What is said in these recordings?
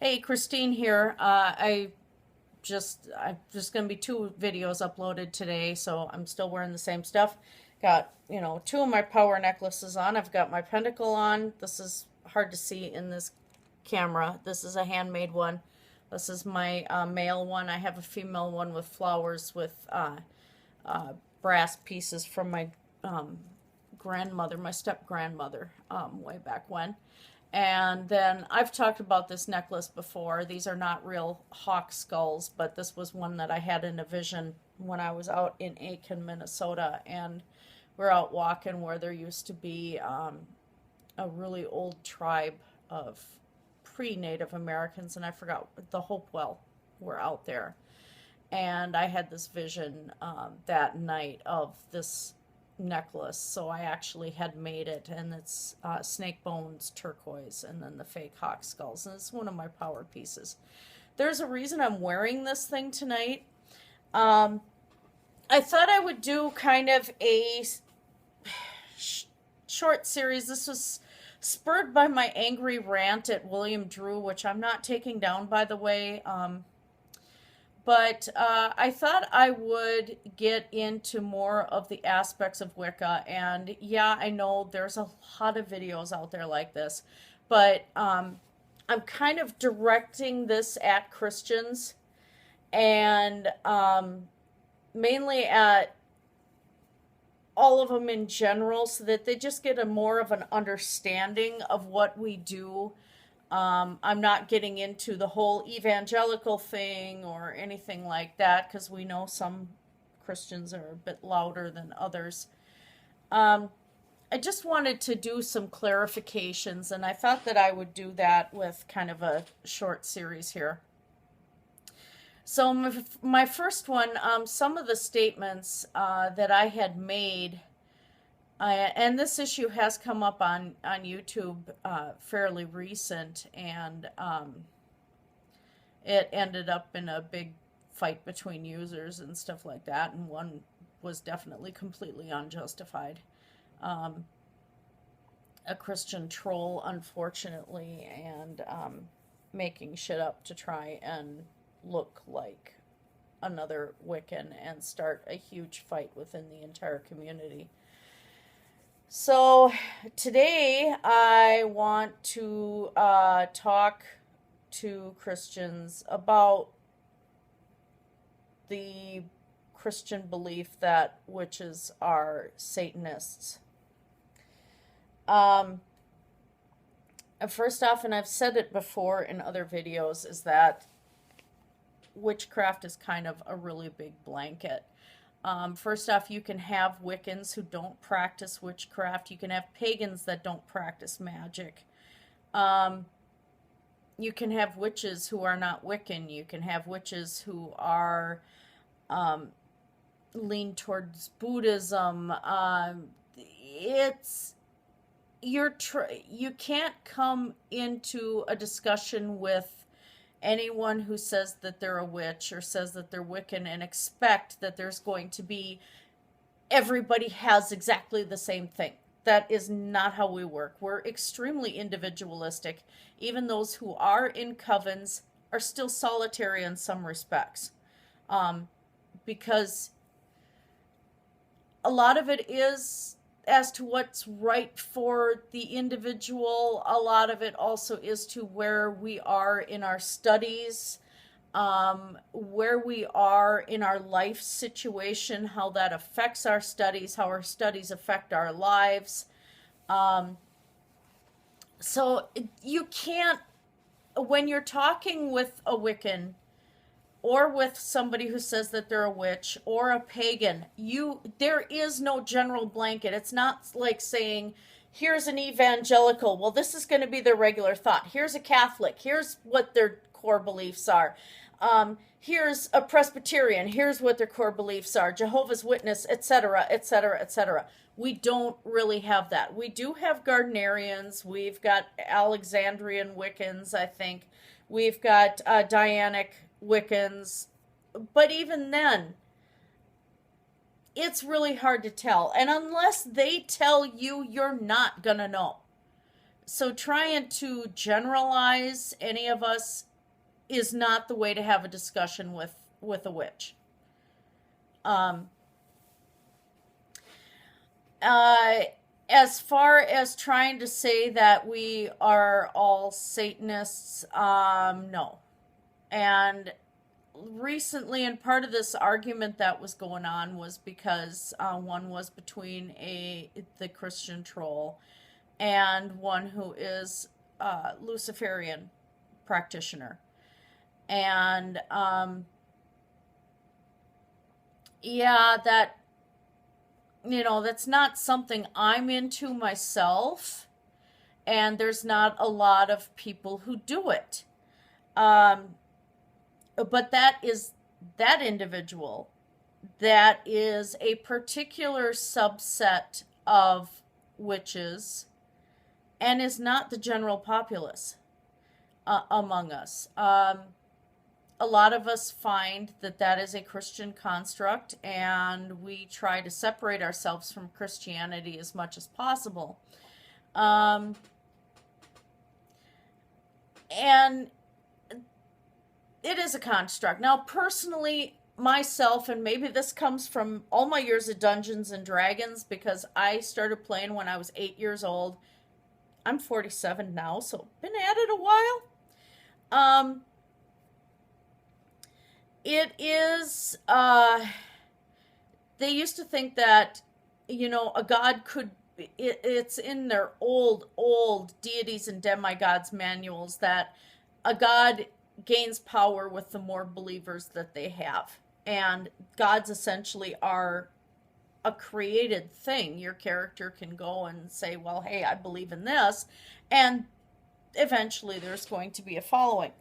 Hey, Christine here. I'm just gonna be two videos uploaded today, so I'm still wearing the same stuff. Got, two of my power necklaces on. I've got my pentacle on. This is hard to see in this camera. This is a handmade one. This is my male one. I have a female one with flowers with brass pieces from my um, grandmother, my step grandmother, way back when. And then I've talked about this necklace before. These are not real hawk skulls, but this was one that I had in a vision when I was out in Aiken, Minnesota. And we're out walking where there used to be a really old tribe of pre-Native Americans, and I forgot the Hopewell were out there. And I had this vision that night of this necklace, so I actually had made it, and it's snake bones turquoise and then the fake hawk skulls, and it's one of my power pieces. There's a reason I'm wearing this thing tonight. um, I thought I would do kind of a short series. This was spurred by my angry rant at William Drew, which I'm not taking down, by the way. But I thought I would get into more of the aspects of Wicca. And yeah, I know there's a lot of videos out there like this, but I'm kind of directing this at Christians and mainly at all of them in general so that they just get a more of an understanding of what we do. I'm not getting into the whole evangelical thing or anything like that because we know some Christians are a bit louder than others. Um, I just wanted to do some clarifications, and I thought that I would do that with kind of a short series here. So, my first one, some of the statements that I had made, and this issue has come up on YouTube fairly recent, and it ended up in a big fight between users and stuff like that, and one was definitely completely unjustified. Um, a Christian troll, unfortunately, and making shit up to try and look like another Wiccan and start a huge fight within the entire community. So today I want to talk to Christians about the Christian belief that witches are Satanists. Um, First off, and I've said it before in other videos, is that witchcraft is kind of a really big blanket. First off, you can have Wiccans who don't practice witchcraft. You can have pagans that don't practice magic. Um, you can have witches who are not Wiccan. You can have witches who are um, lean towards Buddhism. It's you can't come into a discussion with anyone who says that they're a witch or says that they're Wiccan and expect that there's going to be everybody has exactly the same thing. That is not how we work. We're extremely individualistic. Even those who are in covens are still solitary in some respects. Um, because a lot of it is as to what's right for the individual. A lot of it also is to where we are in our studies, where we are in our life situation, how that affects our studies, how our studies affect our lives. Um, so you can't, when you're talking with a Wiccan or with somebody who says that they're a witch or a pagan, there is no general blanket. It's not like saying, here's an evangelical, well, this is going to be their regular thought. Here's a Catholic, here's what their core beliefs are. Here's a Presbyterian, here's what their core beliefs are. Jehovah's Witness, etc., etc., etc. We don't really have that. We do have Gardnerians. We've got Alexandrian Wiccans, I think. We've got Dianic Wiccans. But even then, it's really hard to tell. And unless they tell you, you're not going to know. So trying to generalize any of us is not the way to have a discussion with a witch. Um, uh, as far as trying to say that we are all Satanists, no. And recently, and part of this argument that was going on was because one was between the Christian troll and one who is Luciferian practitioner. And yeah, that's not something I'm into myself, and there's not a lot of people who do it. Um, but that individual, that is a particular subset of witches and is not the general populace among us. A lot of us find that is a Christian construct, and we try to separate ourselves from Christianity as much as possible. Um, and it is a construct. Now, personally, myself, and maybe this comes from all my years of Dungeons and Dragons, because I started playing when I was 8 years old. I'm 47 now, so been at it a while. It is, they used to think that, a god could, it's in their old deities and demigods manuals that a god gains power with the more believers that they have. And gods essentially are a created thing. Your character can go and say, well, hey, I believe in this. And eventually there's going to be a following.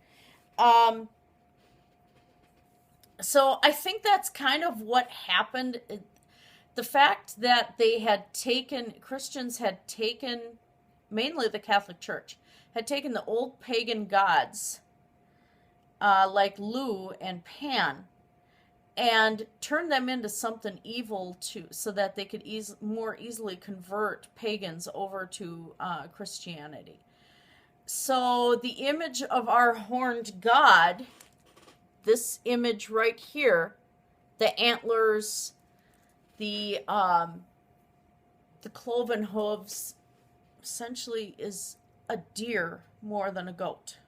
So I think that's kind of what happened. The fact that Christians had taken, mainly the Catholic Church, had taken the old pagan gods, like Lu and Pan, and turned them into something evil so that they could more easily convert pagans over to Christianity. So the image of our horned god, this image right here, the antlers, the cloven hooves, essentially is a deer more than a goat.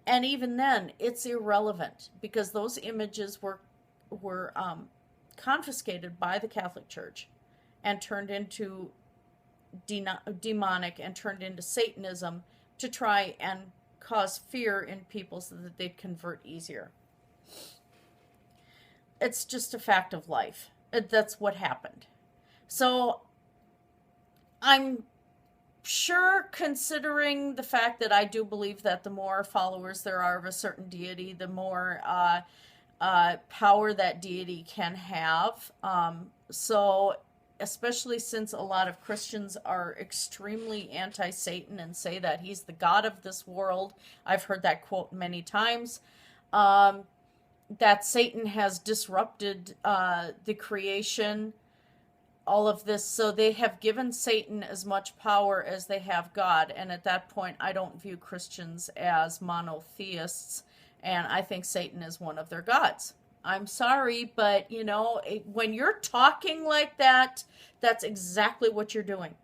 And even then, it's irrelevant, because those images were confiscated by the Catholic Church and turned into demonic, and turned into Satanism to try and cause fear in people so that they'd convert easier. It's just a fact of life. That's what happened. So I'm sure, considering the fact that I do believe that the more followers there are of a certain deity, the more power that deity can have. So especially since a lot of Christians are extremely anti-Satan and say that he's the god of this world. I've heard that quote many times. That Satan has disrupted the creation, all of this. So they have given Satan as much power as they have God. And at that point, I don't view Christians as monotheists. And I think Satan is one of their gods. I'm sorry, but when you're talking like that, that's exactly what you're doing.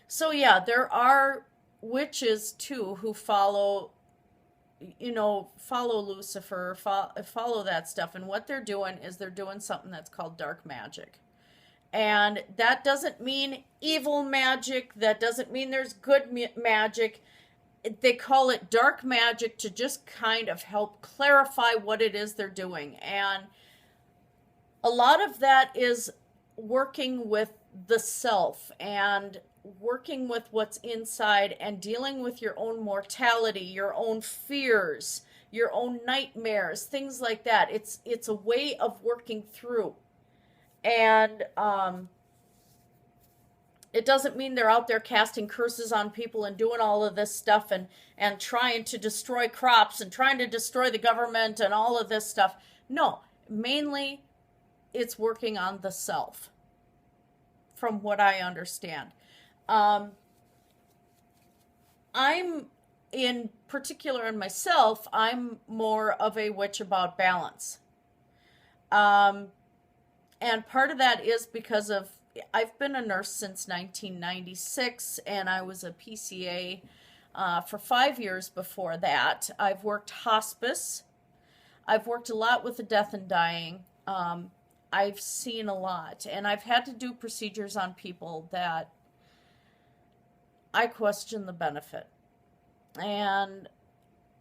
So yeah, there are witches too who follow Lucifer, follow that stuff. And what they're doing is they're doing something that's called dark magic. And that doesn't mean evil magic. That doesn't mean there's good magic. They call it dark magic to just kind of help clarify what it is they're doing. And a lot of that is working with the self and working with what's inside and dealing with your own mortality, your own fears, your own nightmares, things like that. It's a way of working through. And it doesn't mean they're out there casting curses on people and doing all of this stuff and trying to destroy crops and trying to destroy the government and all of this stuff. No, mainly it's working on the self, from what I understand. in particular in myself, I'm more of a witch about balance. Um, and part of that is because of I've been a nurse since 1996, and I was a PCA for 5 years before that. I've worked hospice. I've worked a lot with the death and dying. I've seen a lot, and I've had to do procedures on people that I question the benefit. And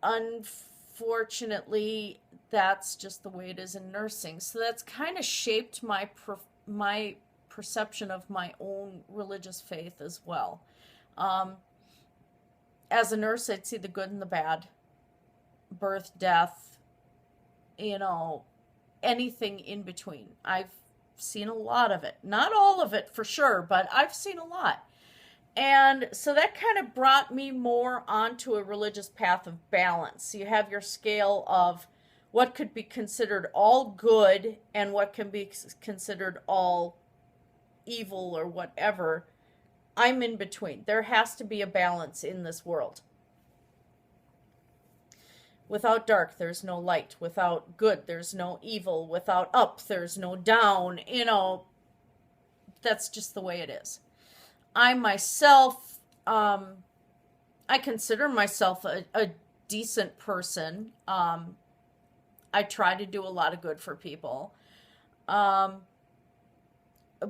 unfortunately, that's just the way it is in nursing. So that's kind of shaped my perception of my own religious faith as well. Um, as a nurse, I'd see the good and the bad, birth, death, you know, anything in between. I've seen a lot of it. Not all of it for sure, but I've seen a lot. And so that kind of brought me more onto a religious path of balance. You have your scale of what could be considered all good and what can be considered all evil or whatever. I'm in between. There has to be a balance in this world. Without dark, there's no light. Without good, there's no evil. Without up, there's no down. That's just the way it is. I myself, I consider myself a decent person. I try to do a lot of good for people. Um,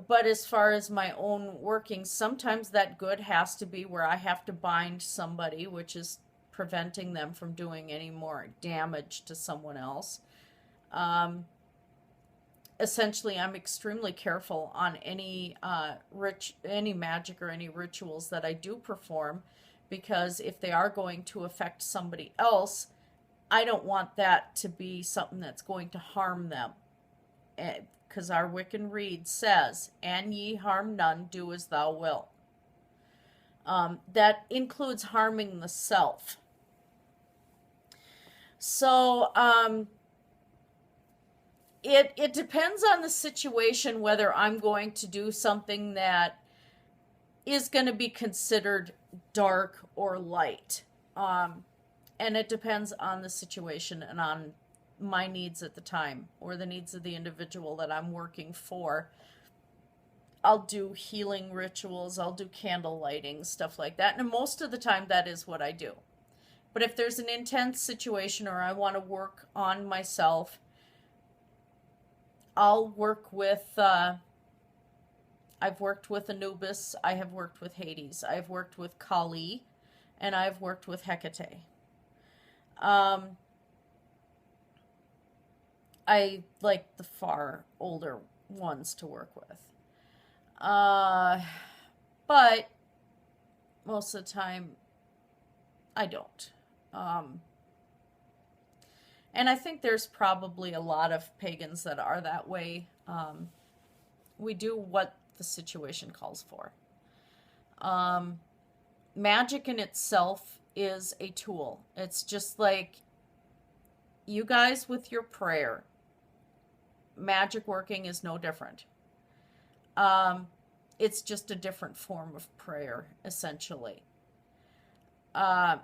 but as far as my own working, sometimes that good has to be where I have to bind somebody, which is preventing them from doing any more damage to someone else. Um, Essentially, I'm extremely careful on any magic or any rituals that I do perform, because if they are going to affect somebody else, I don't want that to be something that's going to harm them. Because our Wiccan Rede says, "And ye harm none, do as thou wilt." That includes harming the self. So, it depends on the situation whether I'm going to do something that is going to be considered dark or light. And it depends on the situation and on my needs at the time or the needs of the individual that I'm working for. I'll do healing rituals, I'll do candle lighting, stuff like that. And most of the time, that is what I do. But if there's an intense situation or I want to work on myself, I'll work with, I've worked with Anubis, I have worked with Hades, I've worked with Kali, and I've worked with Hecate. Um, I like the far older ones to work with. Uh, but most of the time, I don't. Um, and I think there's probably a lot of pagans that are that way. We do what the situation calls for. Um, Magic in itself is a tool. It's just like you guys with your prayer. Magic working is no different. Um, it's just a different form of prayer, essentially. Uh,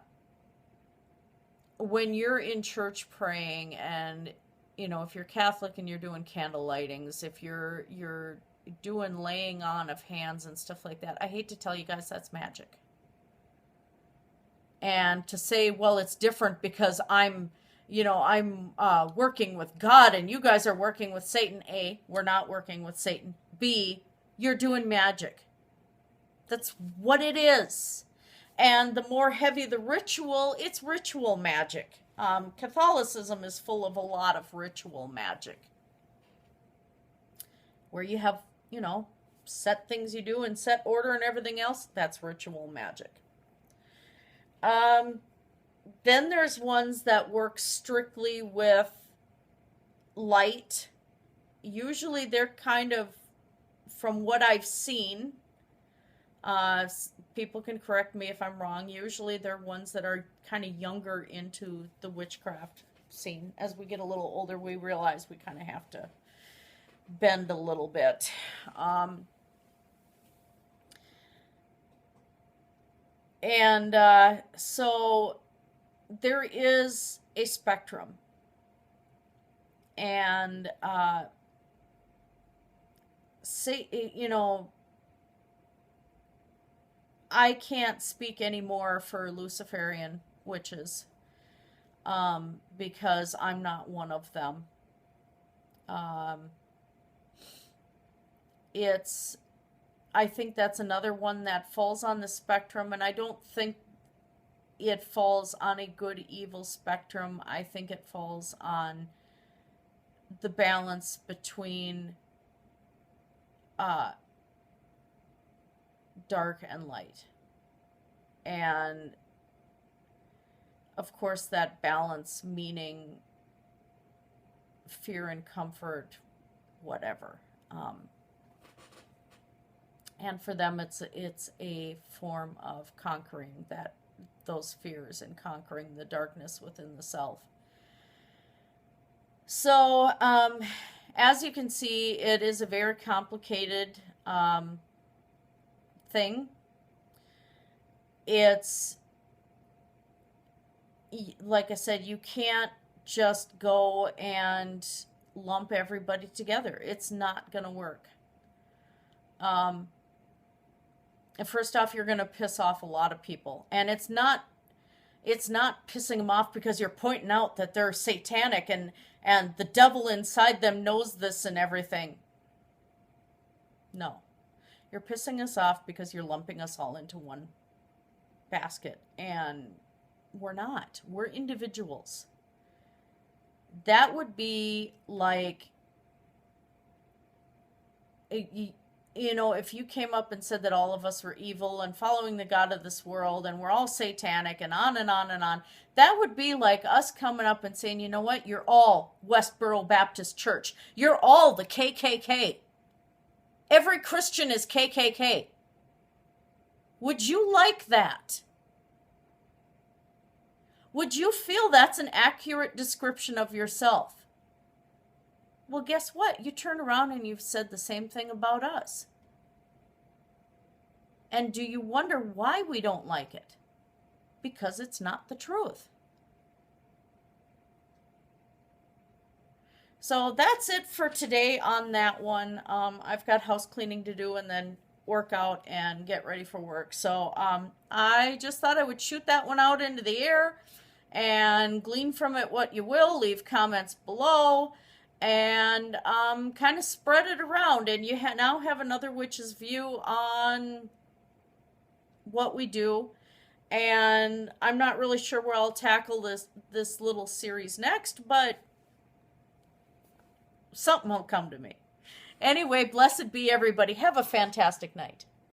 when you're in church praying, and if you're Catholic and you're doing candle lightings, if you're doing laying on of hands and stuff like that, I hate to tell you guys, that's magic. And to say, well, it's different because I'm working with God and you guys are working with Satan. A, we're not working with Satan. B, you're doing magic. That's what it is. And the more heavy the ritual, it's ritual magic. Catholicism is full of a lot of ritual magic, where you have, set things you do and set order and everything else. That's ritual magic. Um, then there's ones that work strictly with light. Usually they're kind of, from what I've seen, people can correct me if I'm wrong, usually they're ones that are kind of younger into the witchcraft scene. As we get a little older, we realize we kind of have to bend a little bit. And so there is a spectrum, and say, I can't speak anymore for Luciferian witches, because I'm not one of them. Um, it's I think that's another one that falls on the spectrum, and I don't think it falls on a good evil spectrum. I think it falls on the balance between uh, dark and light. And of course, that balance meaning fear and comfort, whatever. And for them, it's a form of conquering those fears and conquering the darkness within the self. So, as you can see, it is a very complicated thing. It's, like I said, you can't just go and lump everybody together. It's not going to work. First off, you're going to piss off a lot of people. And it's not pissing them off because you're pointing out that they're satanic and the devil inside them knows this and everything. No. You're pissing us off because you're lumping us all into one basket. And we're not. We're individuals. That would be like, if you came up and said that all of us were evil and following the god of this world and we're all satanic and on and on and on, that would be like us coming up and saying, you know what, you're all Westboro Baptist Church. You're all the KKK. Every Christian is KKK. Would you like that? Would you feel that's an accurate description of yourself? Well, guess what? You turn around and you've said the same thing about us. And do you wonder why we don't like it? Because it's not the truth. So that's it for today on that one. I've got house cleaning to do and then work out and get ready for work. So I just thought I would shoot that one out into the air and glean from it what you will. Leave comments below. And kind of spread it around, and you now have another witch's view on what we do. And I'm not really sure where I'll tackle this little series next, but something will come to me. Anyway, blessed be everybody. Have a fantastic night.